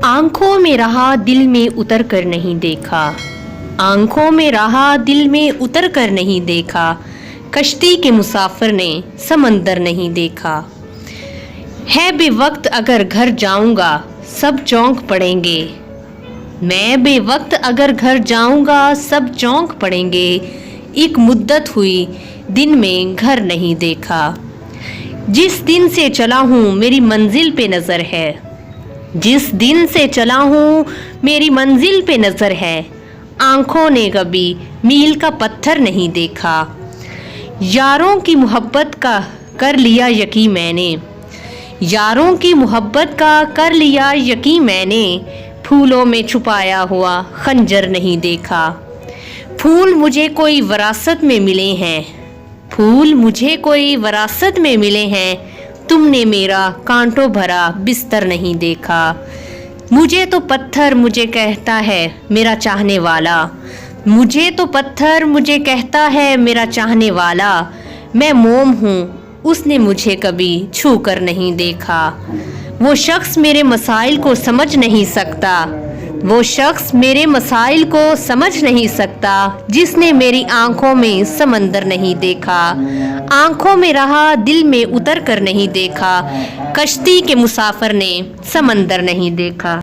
आंखों में रहा दिल में उतर कर नहीं देखा, आंखों में रहा दिल में उतर कर नहीं देखा, कश्ती के मुसाफिर ने समंदर नहीं देखा। है बेवक्त अगर घर जाऊंगा सब चौंक पड़ेंगे, मैं बेवक्त अगर घर जाऊंगा सब चौंक पड़ेंगे। एक मुद्दत हुई दिन में घर नहीं देखा, जिस दिन से चला हूँ मेरी मंजिल पे नज़र है, जिस दिन से चला हूँ मेरी मंजिल पे नज़र है। आंखों ने कभी मील का पत्थर नहीं देखा, यारों की मोहब्बत का कर लिया यकीन मैंने, यारों की मोहब्बत का कर लिया यकीन मैंने। फूलों में छुपाया हुआ खंजर नहीं देखा, फूल मुझे कोई विरासत में मिले हैं, फूल मुझे कोई विरासत में मिले हैं। तुमने मेरा कांटों भरा बिस्तर नहीं देखा, मुझे तो पत्थर मुझे कहता है मेरा चाहने वाला, मुझे तो पत्थर मुझे कहता है मेरा चाहने वाला। मैं मोम हूँ उसने मुझे कभी छू कर नहीं देखा, वो शख्स मेरे मसाइल को समझ नहीं सकता, वो शख्स मेरे मसाइल को समझ नहीं सकता, जिसने मेरी आंखों में समंदर नहीं देखा। आंखों में रहा दिल में उतर कर नहीं देखा, कश्ती के मुसाफिर ने समंदर नहीं देखा।